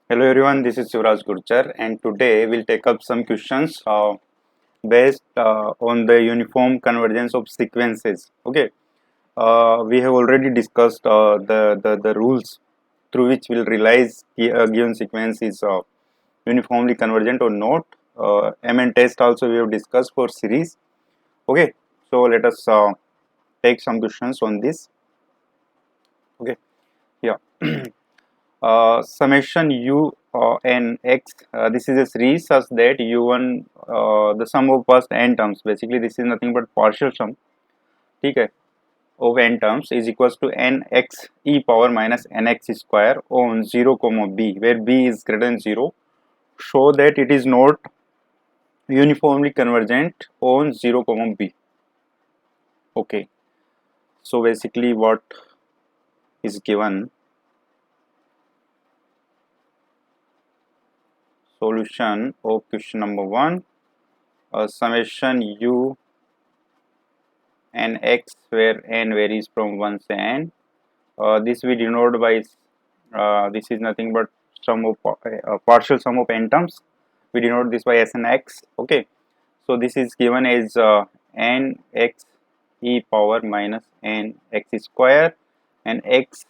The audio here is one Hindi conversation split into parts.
Hello everyone, this is Shivraj Gurchar and today we'll take up some questions based on the uniform convergence of sequences. Okay, we have already discussed the rules through which we'll realize a given sequence is uniformly convergent or not. MN test also we have discussed for series. Okay, so let us take some questions on this. Okay, yeah. Summation u n x, this is a series such that u1 the sum of first n terms, basically this is nothing but partial sum, ठीक है, of n terms is equals to n x e power minus n x square on 0 comma b, where b is greater than 0, show that it is not uniformly convergent on 0 comma b. Okay, so basically what is given, solution of question number 1, summation u and x where n varies from 1 to n. This we denote by this is nothing but sum of partial sum of n terms. We denote this by s and x. Okay, so this is given as n x e power minus n x square, and x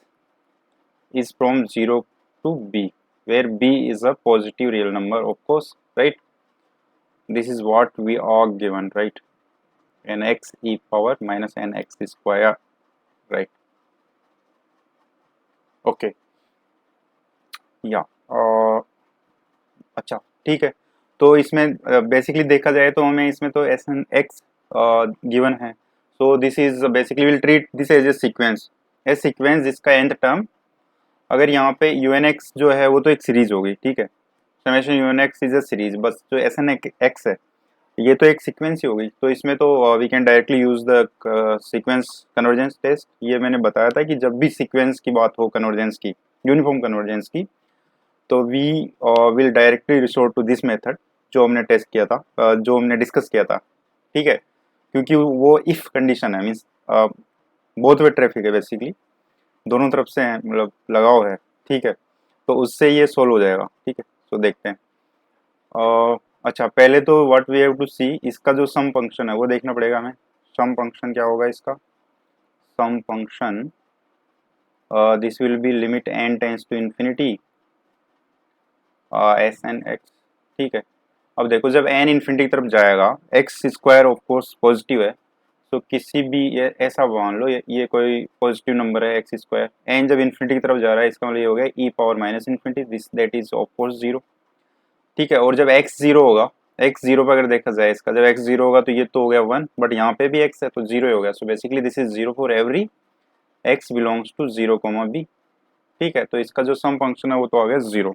is from 0 to b, where b is a positive real number, of course, right? This is what we are given, right? N x e power minus n x square, right? Okay, या अच्छा, ठीक है। तो इसमें बेसिकली देखा जाए तो हमें इसमें तो एस एन एक्स गिवन है, so this is basically will treat this as a sequence जिसका nth टर्म, अगर यहाँ पे यू एन एक्स जो है वो तो एक सीरीज होगी, ठीक है, summation u n x is a series, बस जो एस एन एक्स है ये तो एक सीक्वेंस ही होगी। तो इसमें तो we can directly use the sequence convergence test. ये मैंने बताया था कि जब भी सीक्वेंस की बात हो कन्वर्जेंस की, यूनिफॉर्म कन्वर्जेंस की, तो we will directly resort to this method जो हमने टेस्ट किया था, जो हमने डिस्कस किया था, ठीक है, क्योंकि वो इफ कंडीशन है, मीन्स बोथ वे ट्रैफिक है, बेसिकली दोनों तरफ से है, मतलब लगाव है, ठीक है, तो उससे ये सोल्व हो जाएगा, ठीक है। तो देखते हैं। अच्छा, पहले तो व्हाट वी हैव टू सी, इसका जो सम फंक्शन है वो देखना पड़ेगा हमें। सम फंक्शन क्या होगा इसका? Sum function this will be limit n tends to infinity S N x, ठीक है। अब देखो जब n इंफिनिटी की तरफ जाएगा, x square of course positive है, तो किसी भी ऐसा मान लो ये कोई पॉजिटिव नंबर है एक्स स्क्वायर, n जब इंफिनिटी की तरफ जा रहा है इसका मतलब ये हो गया e power minus infinity, this that is of course 0, ठीक है। और जब x 0 होगा, x 0 पर अगर देखा जाए इसका, जब x 0 होगा तो ये तो हो गया 1, बट यहाँ पे भी x है तो 0 ही हो गया। So basically this is 0 for every x belongs to 0 comma b, ठीक है। तो इसका जो सम फंक्शन है वो तो आ गया 0।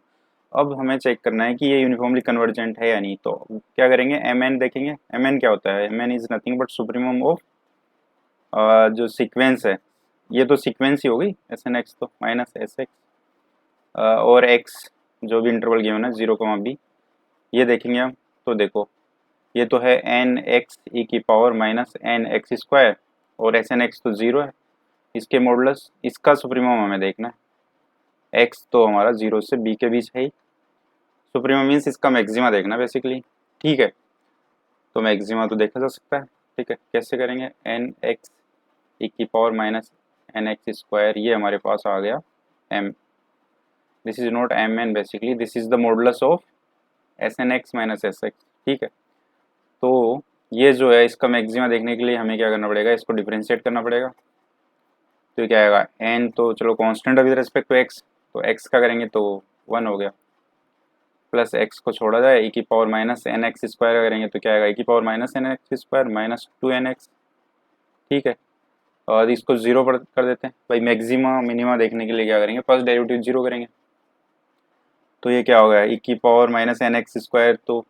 अब हमें चेक करना है कि ये यूनिफॉर्मली कन्वर्जेंट है या नहीं, तो क्या करेंगे, mn देखेंगे। mn क्या होता है? mn is nothing but supremum of जो सीक्वेंस है, ये तो सीक्वेंस ही होगी, एस एन एक्स तो माइनस एस एक्स और x जो भी इंटरवल गिवन है 0 कॉमा b, ये देखेंगे हम। तो देखो ये तो है एन एक्स ई की power minus N x square, और एस एन एक्स तो 0 है, इसके मॉडुलस, इसका सुप्रीमम हमें देखना है। एक्स तो हमारा 0 से b के बीच है ही, सुप्रीमम मीन्स इसका मैक्सिमा देखना बेसिकली, ठीक है। तो मैक्सिमा तो देखा जा सकता है, ठीक है। कैसे करेंगे? एन एक्स ई की power minus N x square, ये हमारे पास आ गया m, this is not m n, basically this is the modulus of s N x minus s x, ठीक है। तो ये जो है इसका मैक्सिमा देखने के लिए हमें क्या करना पड़ेगा, इसको डिफरेंशिएट करना पड़ेगा। तो क्या आएगा, एन तो चलो कांस्टेंट है विद रिस्पेक्ट टू एक्स, तो एक्स का करेंगे तो 1 हो गया, प्लस एक्स को छोड़ा जाए, ई की power minus N x square का करेंगे तो क्या आएगा, ई की power minus N x square minus 2 nx, ठीक है। और इसको 0 पर कर देते हैं भाई, मैक्सिमा मिनिमा देखने के लिए क्या करेंगे, फर्स्ट डेरिवेटिव 0 करेंगे। तो ये क्या हो गया, ई की power minus N x square, तो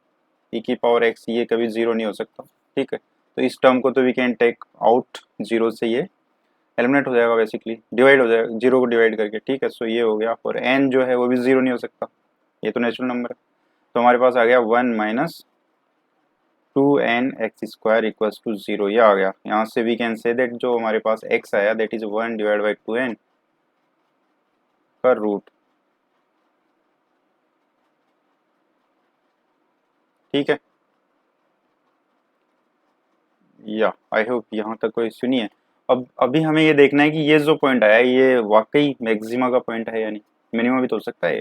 ई की पावर एक्स ये कभी 0 नहीं हो सकता, ठीक है। तो इस टर्म को तो वी कैन टेक आउट, 0 से ये एलिमिनेट हो जाएगा, बेसिकली डिवाइड हो जाएगा 0 को डिवाइड करके, ठीक है। सो ये हो गया, और n जो है वो भी 0 नहीं हो सकता, ये तो नेचुरल नंबर है। तो हमारे पास आ गया 1 minus 2n x² equals to 0, ये आ गया। यहाँ से वी कैन से दैट जो हमारे पास x आया that is 1 divide by 2n का रूट, ठीक है, या आई होप यहाँ तक कोई इश्यू नहीं है। अब अभी हमें ये देखना है कि ये जो पॉइंट आया है ये वाकई मैक्सिमा का पॉइंट है या नहीं, मिनिमम भी तो हो सकता है।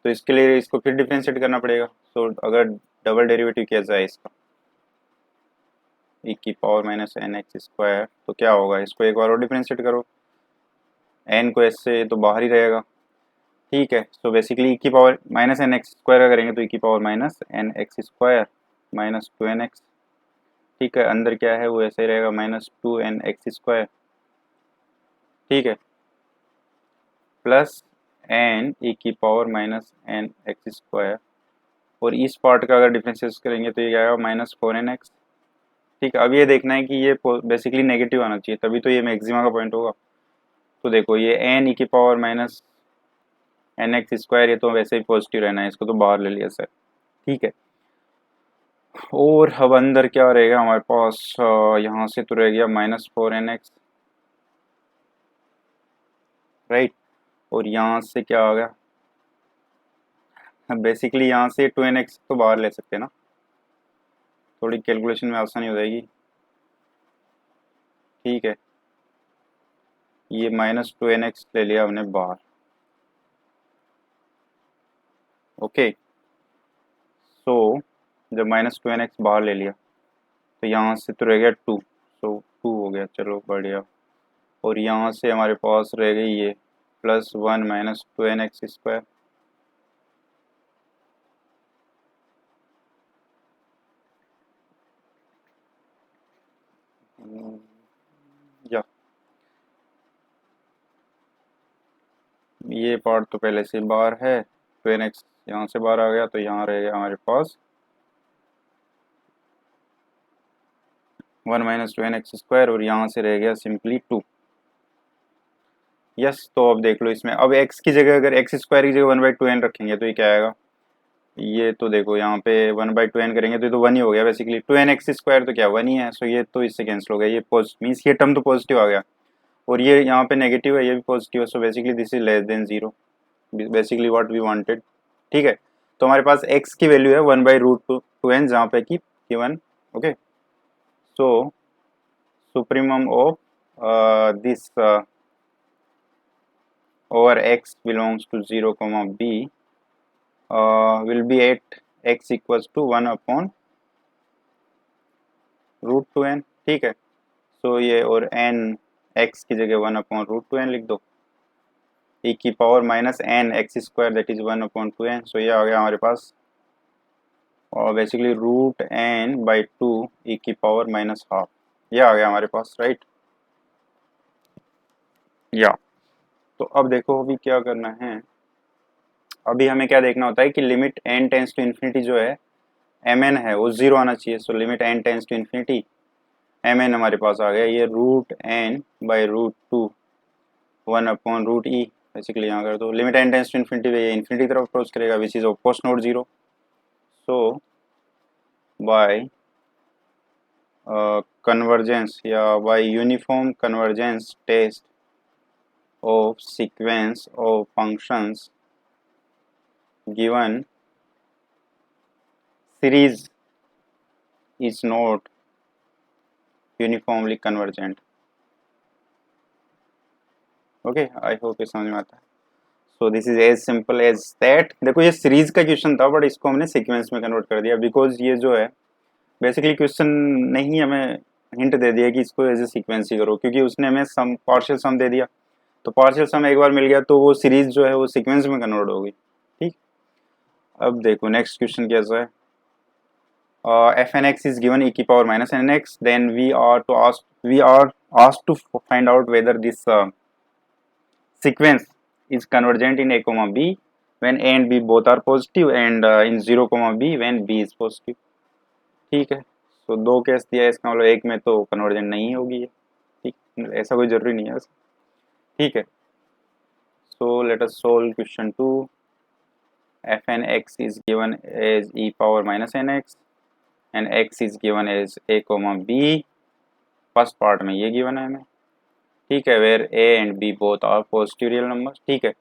तो इसके लिए इसको फिर डिफरेंशिएट करना पड़ेगा। सो अगर डबल डेरिवेटिव किया जाए इसका e की power minus N x square, तो क्या होगा, इसको एक बार और डिफरेंशिएट करो, n को s से तो बाहर ही रहेगा। ठीक है, सो बेसिकली e की power minus N x square का करेंगे तो e की power minus N x square minus two N x. ठीक है, अंदर क्या है वो ऐसे ही रहेगा, minus two N x square. ठीक है, प्लस एन ई की power minus N x square, और इस पार्ट का अगर डिफरेंशिएट करेंगे तो ये क्या आएगा, माइनस फोर एन एक्स। ठीक है, अब ये देखना है कि ये बेसिकली नेगेटिव आना चाहिए, तभी तो ये मैक्सिमा का पॉइंट होगा। तो देखो ये एन ई की power minus N x square, ये तो वैसे ही पॉजिटिव रहना है, इसको तो बाहर ले लिया सर। ठीक है, और अब अंदर क्या रहेगा हमारे पास, यहाँ से तो रह गया minus four n x, right, और यहाँ से क्या आ गया, बेसिकली यहाँ से टू एन एक्स तो बाहर ले सकते हैं ना, थोड़ी कैलकुलेशन में आसानी हो जाएगी। ठीक है, ये माइनस टू एन एक्स ले लिया हमने बाहर। ओके, सो जब माइनस टू एन एक्स बाहर ले लिया तो यहाँ से तो रह गया टू, सो टू हो गया, चलो बढ़िया। और यहाँ से हमारे पास रह गई ये plus one minus two N x square. या ये पार्ट तो पहले से बाहर है, टू एन एक्स यहाँ से बाहर आ गया, तो यहाँ रह गया हमारे पास one minus two N x square, और यहाँ से रह गया सिंपली टू। यस, तो अब देख लो इसमें, अब x की जगह अगर एक्स स्क्वायर की जगह वन बाई टू एन रखेंगे तो ये क्या आएगा, ये तो देखो यहाँ पे वन बाई टू एन करेंगे तो ये तो वन ही हो गया, basically two N x square तो क्या वन ही है, सो ये तो इससे कैंसिल हो गया, ये मीन्स ये टर्म तो पॉजिटिव आ गया, और ये यहाँ पे नेगेटिव है, ये भी पॉजिटिव है, so basically this is less than zero, basically what we wanted. ठीक है, तो हमारे पास x की वैल्यू है one by root two n, जहाँ पे की given. Okay, so supremum of this over x belongs to 0 comma b will be at x equals to 1 upon root two n. ठीक है, सो ये और n x की जगह 1 अपॉन रूट टू एन लिख दो, e की power minus N x square that is 1 upon two N, so ये आ गया हमारे पास, और basically root N by two E की पावर माइनस हाफ, ये आ गया हमारे पास, राइट। या तो अब देखो अभी क्या करना है, अभी हमें क्या देखना होता है कि limit n tends to infinity जो है mn है वो जीरो आना चाहिए, so limit n tends to infinity mn हमारे पास आ गया, ये root n by root two one upon root E, basically यहाँ कर दो, limit n tends to infinity पे ये इन्फिनिटी की तरफ अप्रोच करेगा which is of course not zero, so by convergence या by uniform convergence test of sequence of functions given series is not uniformly convergent। ओके, आई होप ये समझ में आता है। So this is as simple as that. देखो ये सीरीज का क्वेश्चन था बट इसको हमने सीक्वेंस में कन्वर्ट कर दिया, बिकॉज ये जो है बेसिकली क्वेश्चन नहीं हमें हिंट दे दिया कि इसको एज ए सीक्वेंस ही करो, क्योंकि उसने हमें सम पार्शियल सम दे दिया, तो पार्शियल सम एक बार मिल गया तो वो सीरीज जो है वो सीक्वेंस में कन्वर्ट होगी। ठीक, अब देखो नेक्स्ट क्वेश्चन कैसा है, fnx is given e की power minus nx, then we are asked to find out whether this sequence is convergent in a comma b when a and b both are positive, and in 0 comma b when b is positive। ठीक है, तो दो केस दिया है, इसका मतलब एक में तो कन्वर्जेंट नहीं होगी ये। ठीक, ऐसा कोई जरूरी नहीं है वैसे। ठीक है, so let us solve question 2। fnx is given as e power minus nx and x is given as a comma b, first part में ये गिवन है हमें। ठीक है, where a and b both are positive real number. ठीक है,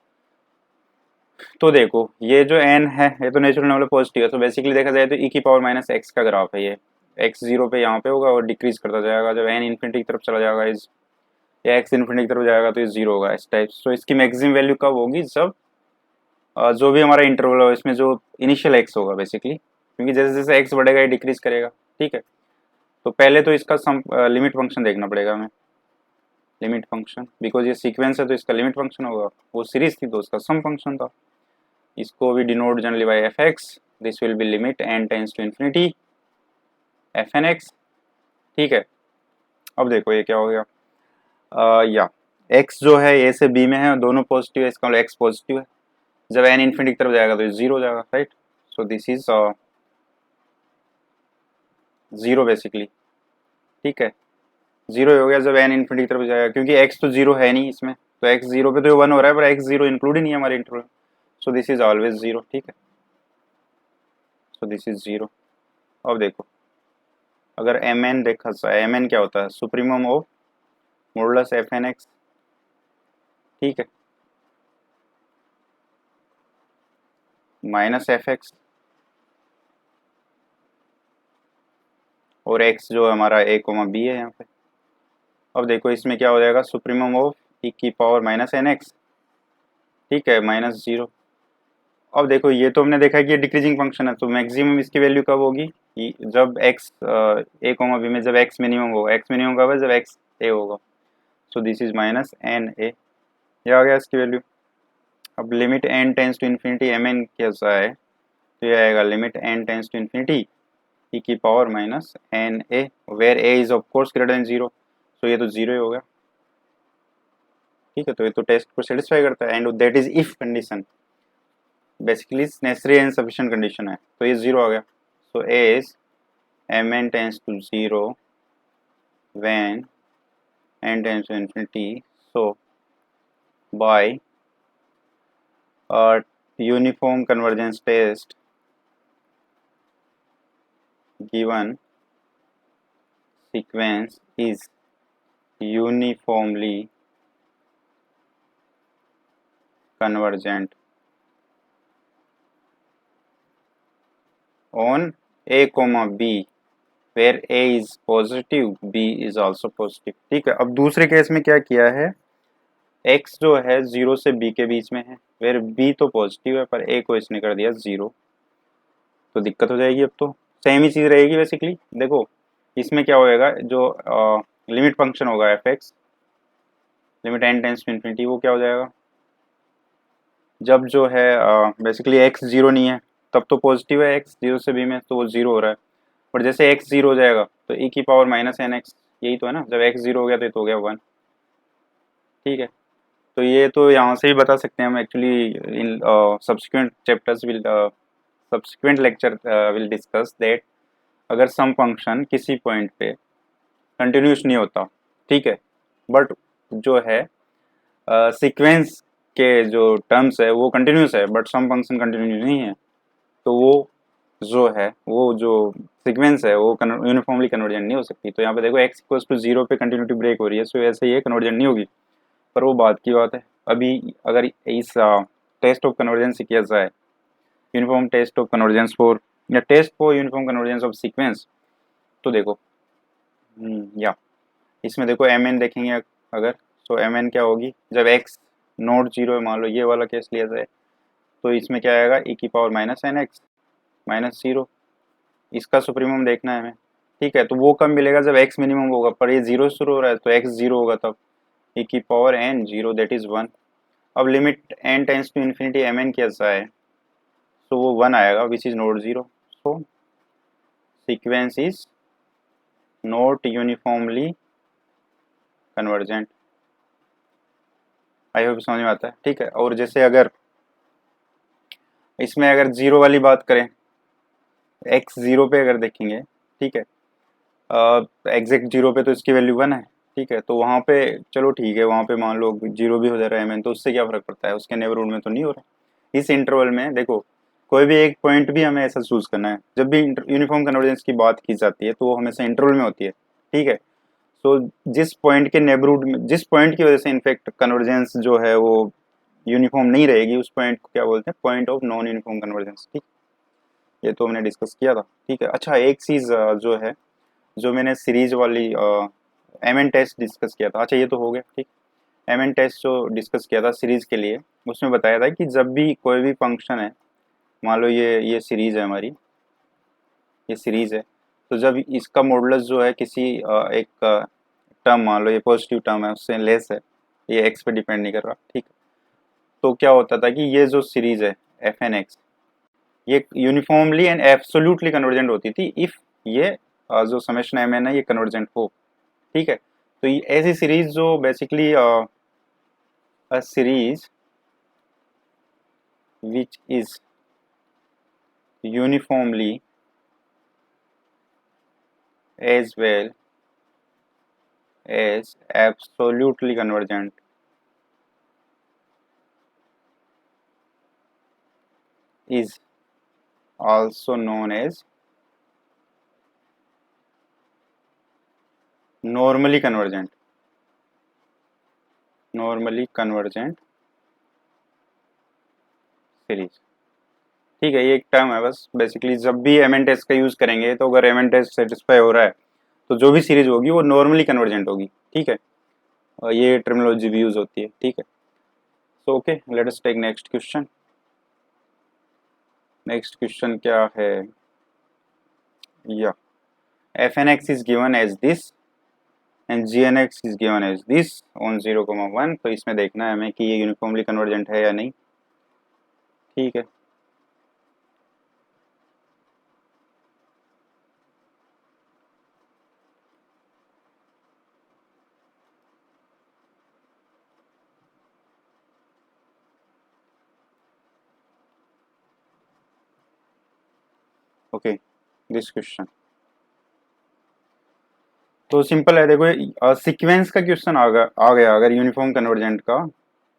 तो देखो ये जो n है ये तो नेचुरल नंबर पॉजिटिव है, तो बेसिकली देखा जाए तो e की पावर माइनस एक्स का ग्राफ है ये। x जीरो पे यहाँ पे होगा और डिक्रीज करता जाएगा, जब n इन्फिनिटी की तरफ चला जाएगा इस, या x इन्फिनिटी की तरफ जाएगा तो ये जीरो होगा इस टाइप। तो इसकी मैक्सिमम वैल्यू कब होगी, जब जो भी हमारा इंटरवल हो इसमें जो इनिशियल x होगा बेसिकली, क्योंकि जैसे जैसे x बढ़ेगा ये डिक्रीज करेगा। ठीक है, तो पहले तो इसका सम लिमिट फंक्शन देखना पड़ेगा हमें, लिमिट फंक्शन, बिकॉज ये सीक्वेंस है तो इसका लिमिट फंक्शन होगा, वो सीरीज थी तो उसका सम फंक्शन था। इसको भी denote generally by f x, this will be limit N tends to infinity f N x. ठीक है, अब देखो ये क्या हो गया, या x जो है a से b में है, दोनों पॉजिटिव है, इसका मतलब x पॉजिटिव है, जब n इन्फिनिटी की तरफ जाएगा तो ये जीरो हो जाएगा, right. So this is zero basically. ठीक है, जीरो हो गया जब n इन्फिनिटी की तरफ जाएगा, क्योंकि x तो जीरो है नहीं इसमें, तो x जीरो पे तो ये वन हो रहा है, पर x जीरो इंक्लूड ही नहीं है हमारे interval, so this is always zero. ठीक है, सो दिस इज जीरो। अब देखो अगर एम एन देखा जाए, एम एन क्या होता है, supremum of modulus f N x. ठीक है, माइनस एफ एक्स, और x जो हमारा a कोमा बी है यहाँ पे। अब देखो इसमें क्या हो जाएगा, सुप्रीमम ऑफ e की पावर माइनस एन एक्स। ठीक है, माइनस जीरो। अब देखो ये तो हमने देखा है कि ये डिक्रीजिंग फंक्शन है, तो मैक्सिमम इसकी वैल्यू कब होगी, जब x a कोमा बी में जब x मिनिमम होगा। x मिनिमम कब है, जब x a होगा। So this is minus n a, ये आ गया इसकी वैल्यू। अब limit n tends to infinity M N कैसा है, तो ये आएगा limit n tends to infinity e की power minus n a, where a is of course greater than zero, तो ये तो जीरो ही हो गया। ठीक है, तो ये तो टेस्ट को सेटिस्फाई करता है, and that is if condition, basically necessary and sufficient condition है, तो ये जीरो आ गया। So A is M N tends to zero when n tends to infinity, so by uniform convergence test given sequence is uniformly convergent on a comma b where a is positive, b is also positive। ठीक है, अब दूसरे केस में क्या किया है, x जो है जीरो से b के बीच में है, वेर b तो पॉजिटिव है पर a को इसने कर दिया जीरो, तो दिक्कत हो जाएगी। अब तो सेम ही चीज रहेगी बेसिकली। देखो इसमें क्या होएगा, जो लिमिट फंक्शन होगा f x, limit N tends to infinity, वो क्या हो जाएगा, जब जो है बेसिकली x जीरो नहीं है तब तो पॉजिटिव है, x जीरो से b में तो वो जीरो हो रहा है, पर जैसे x जीरो हो जाएगा तो e की पावर माइनस एन एक्स, यही तो है ना, जब x जीरो हो गया तो ये तो हो गया वन। ठीक है, तो ये तो यहाँ से ही बता सकते हैं हम, actually in subsequent chapters will, subsequent lecture will discuss that अगर सम फंक्शन किसी पॉइंट पे कंटिन्यूस नहीं होता, ठीक है, बट जो है सीक्वेंस के जो टर्म्स है वो कंटिन्यूस है, बट सम फंक्शन कंटिन्यूस नहीं है, तो वो जो है वो जो सीक्वेंस है वो यूनिफॉर्मली कन्वर्जेंट नहीं हो सकती। तो यहाँ पे देखो x इक्वल्स टू जीरो पे कंटिन्यूटी ब्रेक हो रही है, सो ऐसे ये कन्वर्जेंट नहीं होगी, पर वो बात की बात है। अभी अगर इस टेस्ट ऑफ कन्वर्जेंस किया जाए, uniform test of convergence for, या test for uniform convergence of sequence, तो देखो या इसमें देखो एम एन देखेंगे अगर, तो एम एन क्या होगी, जब एक्स नॉट जीरो है, मान लो ये वाला केस लिया जाए, तो इसमें क्या आएगा, e की power minus N x minus zero, इसका सुप्रीमम देखना है हमें। ठीक है, तो वो कब मिलेगा, जब x मिनिमम होगा, पर ये जीरो शुरू हो रहा है तो x जीरो होगा, तब e की power n zero that is one. अब limit n tends to infinity M N कैसा है, तो वो वन आएगा which is not zero, so sequence is not uniformly convergent. I hope समझ में आता है। ठीक है, और जैसे अगर इसमें अगर जीरो वाली बात करें, x जीरो पे अगर देखेंगे, ठीक है, एग्जैक्ट जीरो पे तो इसकी वैल्यू वन है, ठीक है, तो वहाँ पे चलो ठीक है, वहाँ पे मान लो जीरो भी हो जा रहा है एम एन, तो उससे क्या फर्क पड़ता है, उसके नेबरहुड में तो नहीं हो रहा। इस इंटरवल में देखो कोई भी एक पॉइंट भी हमें ऐसा चूज करना है, जब भी यूनिफॉर्म कन्वर्जेंस की बात की जाती है तो वो हमेशा इंटरवल में होती है। ठीक है, तो जिस पॉइंट के नेबरहुड में, जिस पॉइंट की वजह से इनफैक्ट कन्वर्जेंस जो है वो यूनिफॉर्म नहीं रहेगी उस पॉइंट को क्या बोलते हैं, point of non uniform convergence. ठीक, ये तो हमने डिस्कस किया था। ठीक है, अच्छा एक चीज़ जो है, जो मैंने सीरीज वाली एम एन टेस्ट डिस्कस किया था, अच्छा ये तो हो गया। ठीक, एम एन टेस्ट जो डिस्कस किया था सीरीज के लिए, उसमें बताया था कि जब भी कोई भी फंक्शन है, मान लो ये सीरीज है हमारी, ये सीरीज है, तो जब इसका मॉडुलस जो है किसी एक टर्म, मान लो ये पॉजिटिव टर्म है उससे लेस है, ये एक्स पे डिपेंड नहीं कर रहा। ठीक, तो क्या होता था कि ये जो सीरीज है एफ एन एक्स, ये यूनिफॉर्मली एंड एब्सोल्युटली कन्वर्जेंट होती थी इफ ये जो समेशन एम एन है ये कन्वर्जेंट हो। ठीक है, तो ये ऐसी सीरीज जो basically a series which is uniformly as well as absolutely convergent is also known as normally convergent series. ठीक है, ये एक टर्म है बस, बेसिकली जब भी एम एन टेस्ट का यूज करेंगे तो अगर एम एन टेस्ट सेटिस्फाई हो रहा है तो जो भी सीरीज होगी वो नॉर्मली कन्वर्जेंट होगी। ठीक है, और ये टर्मिनोलॉजी भी यूज होती है। ठीक है, so okay, let us take next question. Next question क्या है, या f N x is given as this and g n x is given as this on 0,1। तो इसमें देखना है हमें कि ये यूनिफॉर्मली कन्वर्जेंट है या नहीं। ठीक है, ओके दिस क्वेश्चन तो सिंपल है। देखो सीक्वेंस का क्वेश्चन आ गया अगर यूनिफॉर्म कन्वर्जेंट का,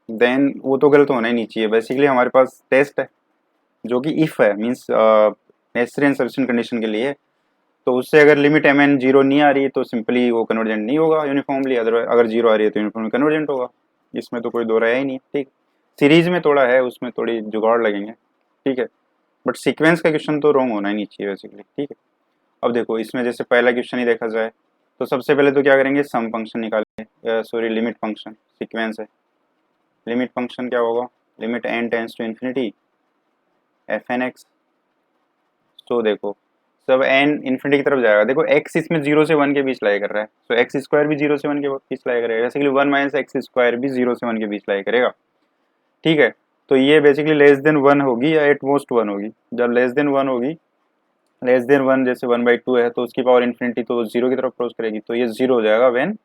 देन वो तो गलत होना ही नहीं चाहिए। बेसिकली हमारे पास टेस्ट है जो कि इफ है, means necessary and sufficient condition के लिए, तो उससे अगर लिमिट एम एन जीरो नहीं आ रही है तो सिंपली वो कन्वर्जेंट नहीं होगा यूनिफॉर्मली, अदरवाइज अगर जीरो आ रही है तो यूनिफॉर्मली कन्वर्जेंट होगा। इसमें तो कोई दो राय ही नहीं है। ठीक, सीरीज में थोड़ा है, उसमें थोड़ी जुगाड़ लगेंगे। ठीक है, बट सीक्वेंस का क्वेश्चन तो रॉन्ग होना ही नहीं चाहिए बेसिकली। ठीक है, अब देखो इसमें जैसे पहला क्वेश्चन ही देखा जाए तो सबसे पहले तो क्या करेंगे, सम फंक्शन निकालेंगे, सॉरी लिमिट फंक्शन, सीक्वेंस है, लिमिट फंक्शन क्या होगा, limit N tends to infinity f N x. तो देखो सब एन इन्फिनिटी की तरफ जाएगा, देखो एक्स इसमें 0 से 1 के बीच लाई कर रहा है, तो एक्स स्क्वायर भी 0 से 1 के बीच लाई करेगा, बेसिकली 1 - x² भी 0 से 1 के बीच लाई करेगा। ठीक है, तो ये बेसिकली लेस देन 1 होगी या एट मोस्ट 1 होगी। जब लेस देन 1 होगी, लेस देन 1 जैसे 1/2 है तो उसकी पावर इन्फिनिटी तो जीरो की तरफ अप्रोच करेगी, तो ये जीरो हो जाएगा when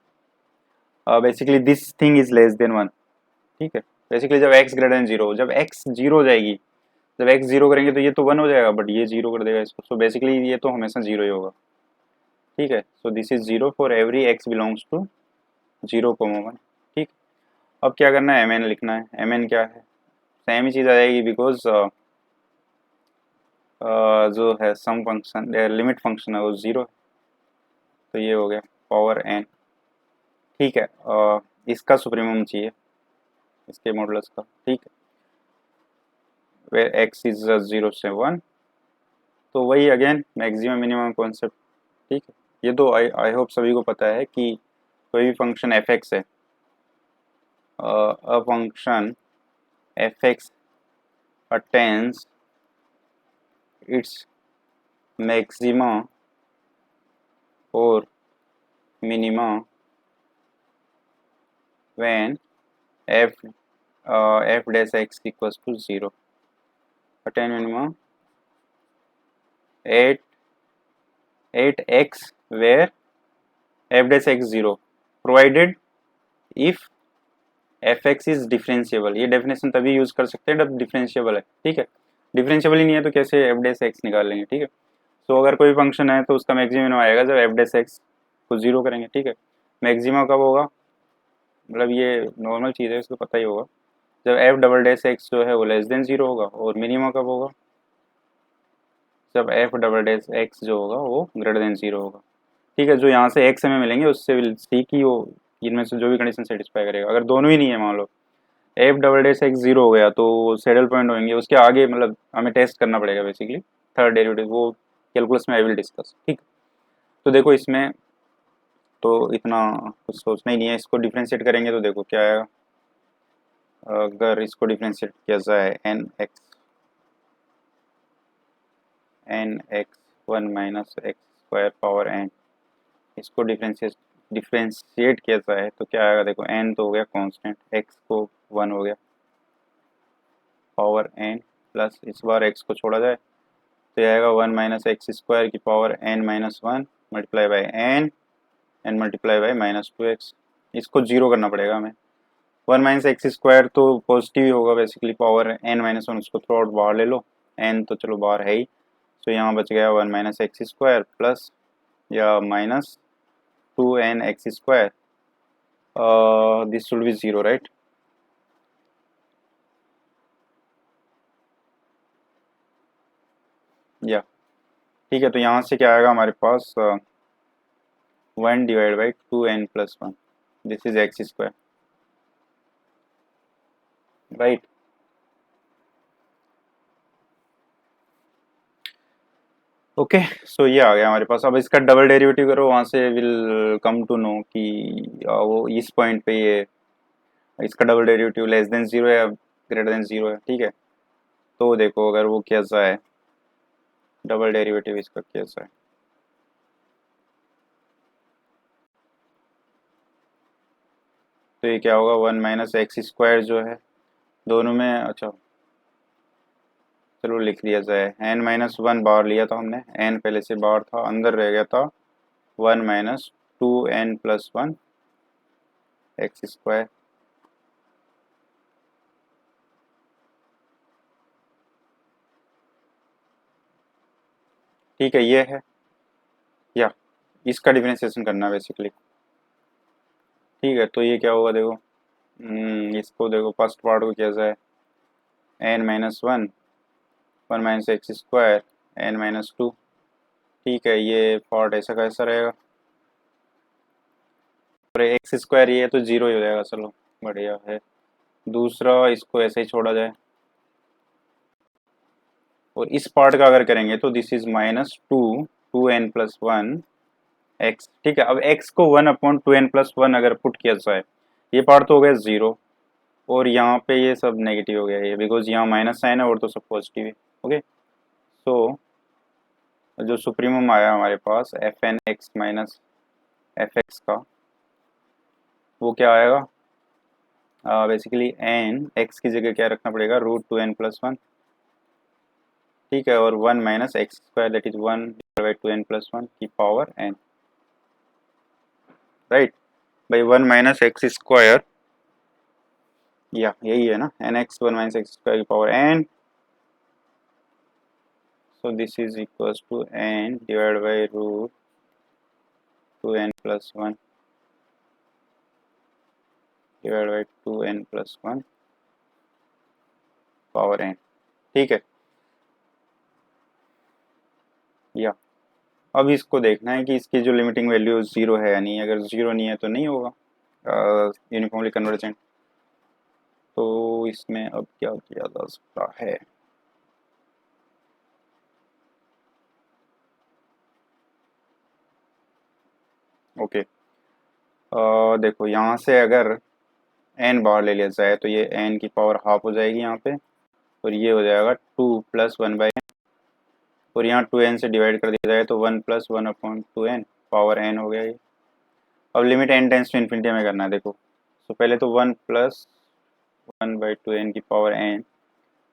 basically this thing is less then 1। ठीक है, बेसिकली जब x ग्रेटर देन 0, जब x जीरो हो जाएगी, जब x जीरो करेंगे तो ये तो 1 हो जाएगा, बट ये जीरो कर देगा इसको, सो बेसिकली ये तो हमेशा जीरो ही होगा। ठीक है, so this is zero for every x belongs to 0,1। ठीक, अब क्या करना है, mn लिखना है। mn क्या है, सेम ही चीज़ आ जाएगी, बिकॉज जो है सम फंक्शन लिमिट फंक्शन है वो जीरो है, तो ये हो गया पावर n। ठीक है, इसका सुप्रीमम चाहिए, इसके मॉडुलस का। ठीक है, वे x इज 0 से 1, तो वही अगेन मैक्सिमम मिनिमम कॉन्सेप्ट। ठीक है, ये तो आई होप सभी को पता है कि कोई भी फंक्शन एफ एक्स है, a function F X attains its maxima और minima when F F dash X equals to 0, attain minima at X where F dash X 0 provided if F X is differentiable. ये डेफिनेशन तभी यूज कर सकते हैं जब डिफरेंशिएबल है। ठीक है, डिफरेंशिएबल ही नहीं है तो कैसे एफ डैश एक्स निकाल लेंगे। ठीक है, तो अगर कोई फंक्शन है तो उसका मैक्सिमम आएगा जब एफ डैश एक्स को 0 करेंगे। ठीक है, मैक्सिमा कब होगा, मतलब ये नॉर्मल चीज़ है, इसको पता ही होगा, जब एफ डबल डैश एक्स जो है वो लेस देन 0 होगा। और मिनिमा कब होगा, जब एफ डबल डैश एक्स जो होगा वो ग्रेटर देन 0 होगा। ठीक है, जो यहाँ से एक्स हमें मिलेंगे उससे विल सी की वो इनमें से जो भी कंडीशन सेटिस्फाई करेगा। अगर दोनों ही नहीं है, मान लो F double dash X zero हो गया तो सैडल पॉइंट होंगे, उसके आगे मतलब हमें टेस्ट करना पड़ेगा बेसिकली थर्ड डेरिवेटिव, वो कैलकुलस में आई विल डिस्कस। ठीक, तो देखो इसमें तो इतना कुछ सोचना ही नहीं है, इसको डिफ्रेंशिएट करेंगे तो देखो क्या आएगा। अगर इसको डिफ्रेंशिएट किया जाए n x one minus x square power n, इसको डिफ्रेंशिएट किया जाए तो क्या आएगा। देखो एन तो हो गया कांस्टेंट, एक्स को वन हो गया, पावर एन प्लस इस बार एक्स को छोड़ा जाए तो ये आएगा वन माइनस एक्स स्क्वायर की power n minus one multiply by n multiply by minus two x. इसको जीरो करना पड़ेगा हमें। वन माइनस एक्स स्क्वायर तो पॉजिटिव ही होगा basically, power n minus one उसको थ्रू आउट बाहर ले लो, एन तो चलो बाहर है ही, तो यहाँ बच गया one minus x square plus या minus two N x square, this should be zero right. या ठीक है, तो यहाँ से क्या आएगा हमारे पास one divide by two N plus one, this is X square right. Okay, so ये आ गया हमारे पास। अब इसका डबल डेरिवेटिव करो, वहां से विल कम टू नो कि वो इस पॉइंट पे ये इसका double derivative less than zero है या ग्रेटर देन जीरो है। ठीक है, तो देखो अगर वो कैसा है डबल डेरिवेटिव इसका कैसा है, तो ये क्या होगा वन माइनस एक्स स्क्वायर जो है दोनों में, अच्छा चलो लिख दिया जाए, एन माइनस वन बाहर लिया था हमने, एन पहले से बाहर था, अंदर रह गया था one minus two N plus one x square. ठीक है, ये है, या इसका डिफरेंशिएशन करना है बेसिकली। ठीक है, तो ये क्या होगा देखो, इसको देखो फर्स्ट पार्ट को किया जाए n minus one one minus x square n minus two. ठीक है, ये पार्ट ऐसा का ऐसा रहेगा और एक्स स्क्वायर ये तो जीरो ही हो जाएगा, चलो बढ़िया है। दूसरा इसको ऐसे ही छोड़ा जाए और इस पार्ट का अगर करेंगे तो this is minus two two N plus one x. ठीक है, अब एक्स को one upon two N plus one अगर पुट किया जाए, ये पार्ट तो हो गया जीरो और यहाँ पे ये सब नेगेटिव हो गया ये, बिकॉज यहाँ माइनस साइन है और तो सब पॉजिटिव है। ओके, सो जो सुप्रीमम आया हमारे पास F N x minus F X का, वो क्या आएगा बेसिकली एन एक्स की जगह क्या रखना पड़ेगा root two N plus one. ठीक है, और one minus x square that is one by two N plus one की power N right, by one minus x square, या यही है ना, N x one minus x square की power N. so this is equals to n divided by root 2n plus 1 divided by 2n plus 1 power n। ठीक है, या अब इसको देखना है कि इसकी जो लिमिटिंग वैल्यू जीरो है या नहीं, अगर जीरो नहीं है तो नहीं होगा यूनिफॉर्मली कन्वर्जेंट। तो इसमें अब क्या किया जा सकता है, ओके देखो यहाँ से अगर n बाहर ले लिया जाए तो ये n की पावर हाफ हो जाएगी यहाँ पे, और ये हो जाएगा टू प्लस वन बाई, और यहाँ टू एन से डिवाइड कर दिया जाए तो one plus one upon two N power N हो गया ये। अब limit N tends to infinity में करना है देखो, तो पहले तो one plus one by two N की power N,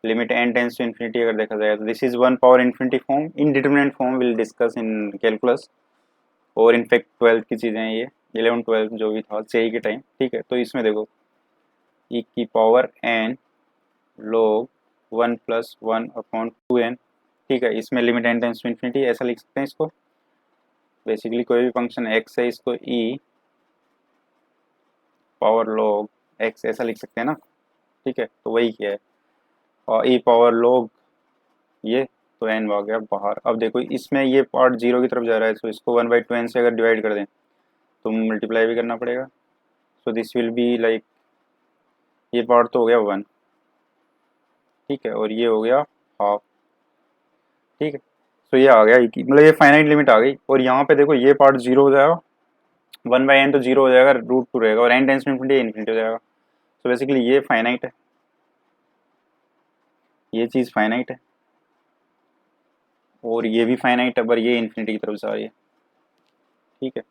limit N tends to infinity अगर देखा जाए तो this is one power infinity form, indeterminate form will discuss in calculus, और इनफैक्ट ट्वेल्थ की चीज़ें हैं ये, 11 12 जो भी था जेई के टाइम। ठीक है, तो इसमें देखो ई की power n log one plus one upon two n. ठीक है, इसमें limit N tends to infinity ऐसा लिख सकते हैं इसको, बेसिकली कोई भी फंक्शन एक्स है इसको ई पावर log एक्स ऐसा लिख सकते हैं ना। ठीक है, तो वही किया है, और ई पावर log ये, तो एन आ गया बाहर। अब देखो इसमें ये पार्ट जीरो की तरफ जा रहा है, तो इसको वन बाई टू एन से अगर डिवाइड कर दें तो मल्टीप्लाई भी करना पड़ेगा, so this will be like ये पार्ट तो हो गया 1, ठीक है, और ये हो गया हाफ, ठीक है। तो ये आ गया मतलब ये फाइनाइट लिमिट आ गई। और यहाँ पे देखो ये पार्ट 0 हो जाएगा, 1/n तो 0 हो जाएगा, √2 रहेगा, और n tends to infinity infinity हो जाएगा। तो बेसिकली ये फाइनाइट है, ये चीज़ फाइनाइट है, और ये भी फाइनाइट है, पर ये इन्फिनिटी की तरफ जा रही है, ठीक है।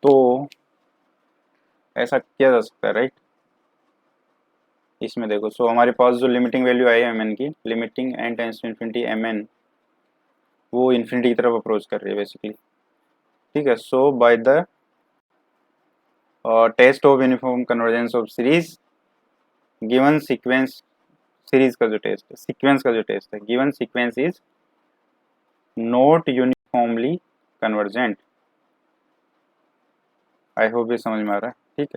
तो ऐसा किया जा सकता है, राइट। इसमें देखो, सो हमारे पास जो लिमिटिंग वैल्यू आई है mn की, limiting n tends to infinity mn, वो इन्फिनिटी की तरफ अप्रोच कर रही है बेसिकली, ठीक है। So by the test of uniform convergence of series given sequence, series का जो टेस्ट है, सीक्वेंस का जो टेस्ट है, given sequence is not uniformly convergent. I hope ये समझ में आ रहा है, ठीक है।